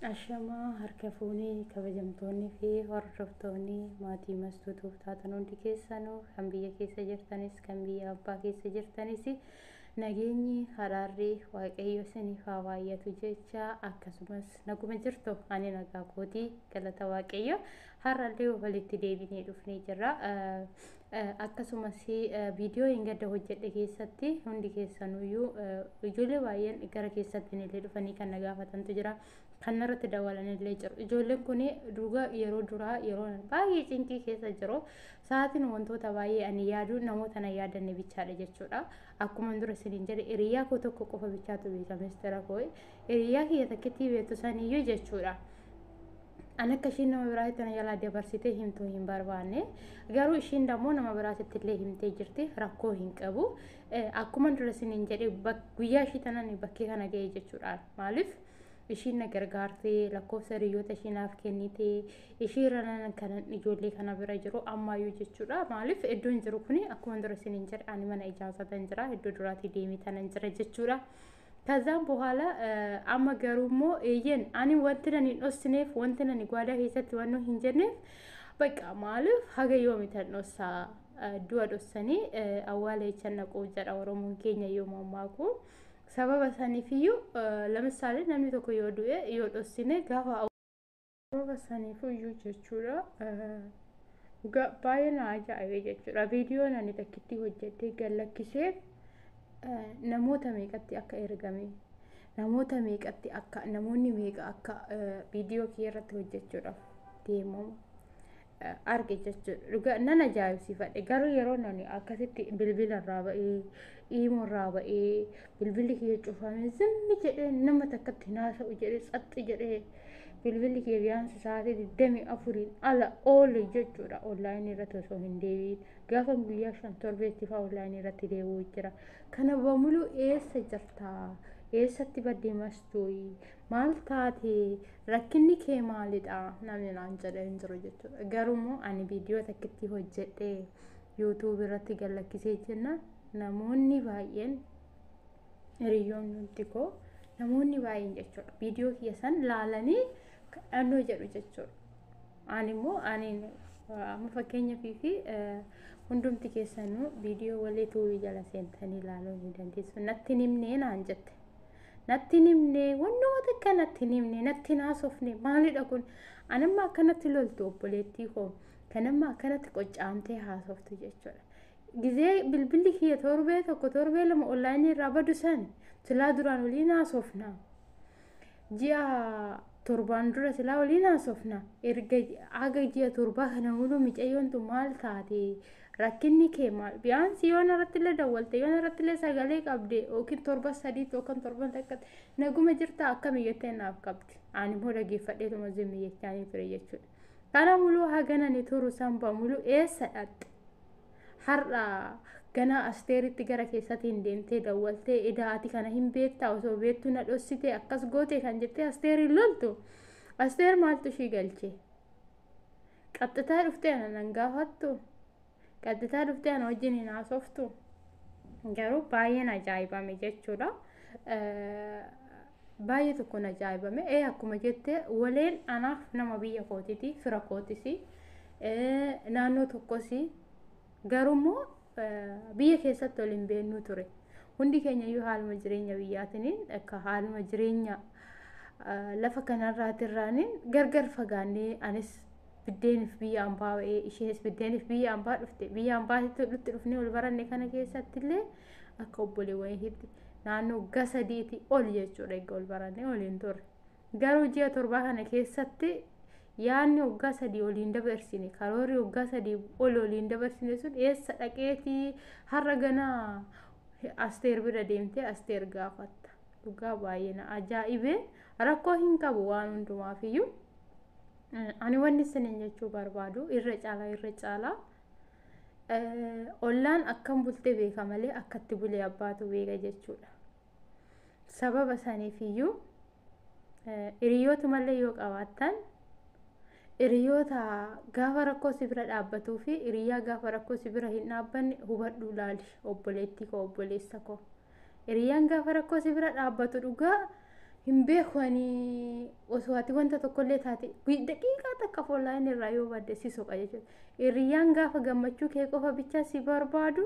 Ashamaa harka fuunii kabajamtoonni fi hordoftoonni maatii mastuutuuf taatan hundi keessanuu kan biyya keessa jirtanis kan biyya abbaa keessa jirtanis nageenyi haraarri waaqayyo isiniif haa baay'atu jecha akkasumas naguma jirtu ani nagaa kootii galata waaqayyo har'allee walitti deebinee dhufnee jirra. Akkasumas viidiyoo hin gadda hojjedhe keessatti hundi keessanuyyuu ijoollee baay'een gara keessatti illee dhufanii kan na gaafatantu jira. Kan irratti dawalanillee jiru. Ijoolleen kun dhugaa yeroo duraa yeroo baay'ee cinqii keessa jiru. Sa'aatiin wantoota baay'ee ani yaadu namoota na yaadanne bichaadha jechuudha. Akkuma dura isiniin jedhe hiriyaa koo tokko qofa bichaatu beeka ministeera koo. Hiriyaa kiyya takkitti beektu saniyyuu jechuudha. Ani akka ishiin nama biraatti na jalaa dabarsitee himtuu hin barbaanne. Garuu ishiin dammoo nama biraatti illee himtee jirti. Rakkoo hin qabu. Akkuma dura isiniin jedhe guyyaa ishii tanan bakkee kana ga'e jechuudha. Maaliif? Ishiin na gargaartee lakkoofsa hiriyoota ishiinaaf kennitee ishii irraan kan ijoollee kana bira jiru ammaayyuu jechuudha. Maaliif iddoon jiru kuni akkuma dura isiniin jedhe ani mana ijaarsataan jira iddoo duraatti deemee tanan jira jechuudha. Kazaan በኋላ amma garuu immoo eeyyen ani wanti nan hin dhosneef wanti nan gwaadaa keessatti waan hin jenneef bakka maaliif haga yoomi tan dhossaa du'a dhossanii awwaala echan naquu jedha Oromoon keenya yoo mammaaku. Sababa saniifiyyuu ለምሳሌ namni tokko yoo du'e yoo dhossine gaafa sababa saniifiyyuu jechuudha baay'ee na ajaa'ibe jechuudha. Viidiyoon ani takkitti hojjedhee gallakkisee namoota meeqatti akka ergame namoota meeqatti akka namoonni meeqa akka viidiyoo kee irratti hojjechuudhaaf deemamu arge jechuudha. Dhugaa nan ajaa'ibsiifadhe garuu yeroo nani akkasitti bilbila irraa ba'ee imo irraa ba'ee bilbilli kiyya cufame zimmi jedhee nama takkatti naasa'u jedhee xaxxi jedhee bilbilli kiyya biyaansi sa'aatii 24 ala oole jechuudha. Onlaayinii irratti osoo hin deebiin gaafa guyyaa 5 torbeetti fa'aa onlaayinii irratti deebi'uu jira. Kana bamulu eessa jirtaa? Eessatti baddee mastuuyi? Maal taate? Rakkinni kee maalidha? Namni naan jedhee hin jiru jechuudha. Garuu ani viidiyoo takkitti hojjedhee YouTube irratti gallakkisee jenna namoonni baay'een hiriyoonni koo namoonni baay'een jechuudha. Viidiyoo kiyya san laalanii dhannoo jedhu jechuudha. Ani immoo amma fakkeenyaaf fi hundumti keessanuu viidiyoo walii tuubii jala seentanii ilaaluu ni dandeessu. Natti nimnee naan jette. Natti nimnee wantoota akka natti nimnee natti naasofne maalidha kun? Anamma akkanatti loltu obboleettii koo kanamma akkanatti qoccamtee haasoftu jechuudha. Gizee bilbilli kiyya torbee tokko torbee lama onlaayinii irraa badu san silaa duraan waliin haasofna. Ji'a torbaan dura silaa waliin haasofna. Erga haga ji'a torbaa kana mulu micayyoon tun maal taate? Rakkinni kee maal? Biyaansi yoo narratti illee dawwalte yoo narratti illee sagalee qabde yookiin torba sadii yookaan torban takkatti naguma jirta akkam iyyatee naaf qabdi. Ani immoo dhaggeeffadheetuma zimmi jechaanii ture jechuudha. Kana muluu hagana ni turu samba muluu eessa dhaqxe? Har'a gana asteeritti gara keessatiin deemtee dawwaltee idaati kana hin beektaa osoo beektu na dhossitee akkas gootee kan jettee asteeriin loltu. Asteer maaltu ishii galchee? Qaxxitaa dhuftee nan gaafattu. Qaxxitaa dhuftee ana wajjin hin haasoftu. Garuu baay'een ajaa'ibame jechuudha. Baay'ee tokkoon ajaa'ibame. Akkuma jettee waleen anaaf nama biyya kootiiti fira kootisi naannoo tokkosi. Garuu biyya keessatti waliin beeknu ture. Hundi keenya iyyuu haaluma jireenya biyyaatiin akka haaluma jireenya lafa kanarraatirraanin gargar fagaannee anis biddeenif biyya ambaa ba'ee isheenis biddeenif biyya ambaa dhufte biyya ambaatti dhufnee ol baranne kana keessatti illee akka obboleewwaniitti naannoo gasadiiti ol jechuudha egaa ol barannee waliin turre. Garuu ji'a torbaa kana keessatti yaanni waggaa sadii waliin dabarsine karoorri waggaa sadii ol waliin dabarsine sun eessa dhaqeetii har'a ganaa asteer bira deemtee asteer gaafatta. Dhugaa baay'ee na ajaa'ibee rakkoo hin qabu waan hundumaafiyyuu. Ani wanni isiniin jechuu barbaadu irra caalaa ollaan akkam bultee beeka malee akkatti bulee abbaatu beeka jechuudha. Sababa saniifiyyuu hiriyoota malee yoo qabaattan hiriyoota gaafa rakkoo si bira dhaabbatuu fi hiriyaa gaafa rakkoo si bira hin dhaabbanne hubadhu laali obboleettii koo obboleessa koo. Hiriyaan gaafa rakkoo si bira dhaabbatu dhugaa hin beekani osoo ati wanta tokkollee taate daqiiqaa takka online irraa yoo badde si soqa jechuudha. Hiriyyaan gaafa gammachuu kee qofa bicha si barbaadu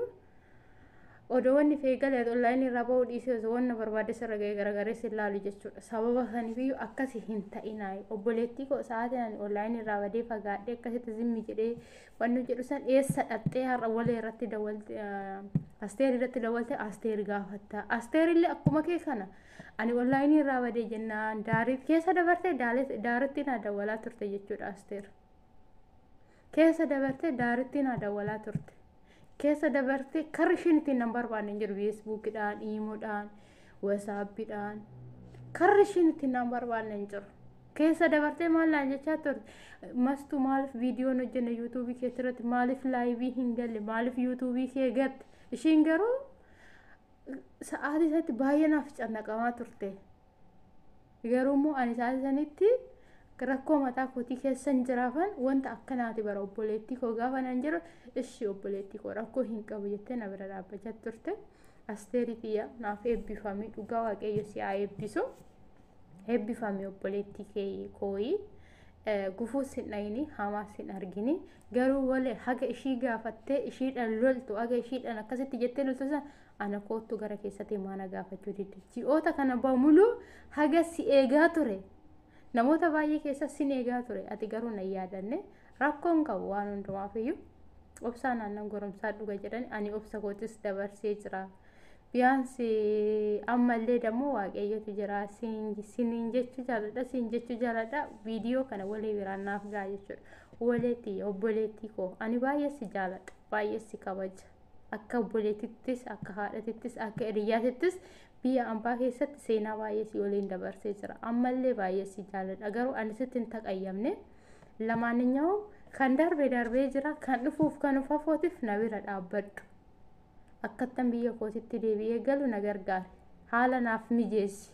odoonni feegalee online irraa bahuu dhiisee osoo wanna barbaade sirra ga'ee garagalee si ilaalu jechuudha. Sababa saniifiyyuu akkasi hin ta'inaayi. Obboleettii koo sa'aatiin ani online irraa badee fagaadhee akkasitti zimmi jedhee wannu jedhu san eessa dhattee har'a walee irratti dawalte Asteer irratti dawalte Asteer gaafatta. Asteer illee akkuma kee kana ani online irraa badee jennaan daarii keessa dabartee daaritti na dawalaa turte jechuudha. Asteer keessa dabartee daaritti na dawalaa turte. Keessa dabartee karri ishiin ittiin nan barbaanne hin jiru. Feesbuukidhaan, iimoodhaan, waasaappiidhaan karri ishiin ittiin nan barbaanne hin jiru. Keessa dabartee maal naan jechaa turte mastuu maaliif viidiyoon hojjenne yuutuubii kee irratti maaliif laayivii hin galle maaliif yuutuubii kee gatte. Ishiin garuu sa'aatii isatti baay'ee naaf cannaqamaa turte. Garuu immoo ani sa'aatii sanitti rakkoo mataa kootii keessan jiraafan wanta akkanaati bara obboleettii koo gaafa nan jiru ishii obboleettii koo rakkoo hin qabu jettee na bira dhaabbachaa turte. Asteerii kiyya naaf eebbifamii dhugaa waaqayyo si haa eebbisu. Eebbifamii obboleettii kee kooyi gufuu sin dhayini hamaa sin argini garuu walee haga ishii gaafattee ishiidhaan loltu haga ishiidhaan akkasitti jettee loltu san ana koottu gara keessatti maana gaafachuu didde. Ji'oota kana bamuluu haga si eegaa ture. Namoota baay'ee keessa sin eegaa ture. Ati garuu na yaadanne rakkoon qabu waan hundumaafiyyuu obsaan aannan goromsaa dhuga jedhani ani obsa kootis dabarsee jira. Biyaansi ammallee dammoo waaqayyotu jira. Siniin jechuu jaaladha. Viidiyoo kana walee biraan naaf ga'a jechuudha. Waleetti obboleettii koo ani baay'ee si jaaladha. Baay'ee si kabaja. Akka obboleettittis akka haadhatittis akka hiriyaatittis biyya ambaa keessatti seenaa baay'ee si waliin dabarsee jira. Ammallee baay'ee si jaaladha. Garuu ani sitti hin taqayyamne lamaaniyyuu kan darbee jira kan dhufuuf kan ufafootiif na bira dhaabbadhu. Akkattan biyya kootitti deebi'ee galu na gargaari. Haala naaf mijeessi.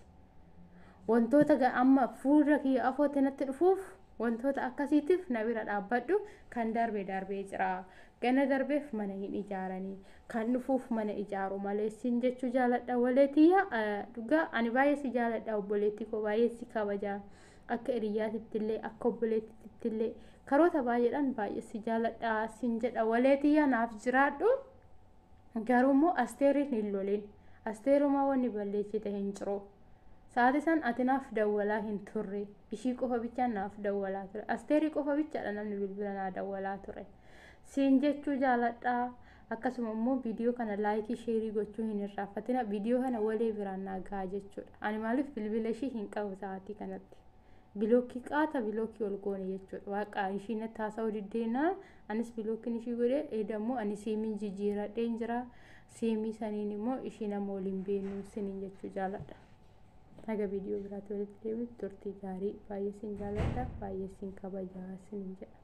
Wantoota amma fuula kiyya afootti natti dhufuuf wantoota akkasiitiif na bira dhaabbadhu. Kan darbee jira. Gana darbeef mana hin ijaaranii kan dhufuuf mana ijaaru malee sin jechuu jaaladha. Waleetiyya dhugaa ani baay'ee si jaaladha obboleettii koo baay'ee si kabaja. Akka hiriyaatitti illee akka obboleettiitti illee karoota baay'eedhaan baay'ee si jaaladha sin jedha. Waleetiyya naaf jiraadhu. Garuu immoo Asteeriin hin lolin. Asteerumaa wanni balleessite hin jiru. Sa'aatii san ati naaf dawwalaa hin turre. Ishii qofa bichaan naaf dawwalaa ture. Asteerii qofa bichaadha namni bilbila naa dawwalaa ture. Siin jechuu jaaladha. Akkasuma immoo viidiyoo kana laayikii sheerii gochuu hin irraanfatina. Viidiyoo kana walee biraan naa gahaa jechuudha. Ani maaliif bilbila ishii hin qabu sa'aatii kanatti. Bilookii qaata bilookii ol goone jechuudha. Waaqa ishii natti haasa'uu diddeenaa anis bilookiin ishii godhee eedammoo ani siimiin jijjiiradheen jira. Siimii saniin immoo ishii nama waliin beenu siniin jechuu jaaladha. Haga viidiyoo biraatti walitti deebi'u turtii gaarii baay'ee sin jaaladha baay'ee sin kabajaa siniin jedha.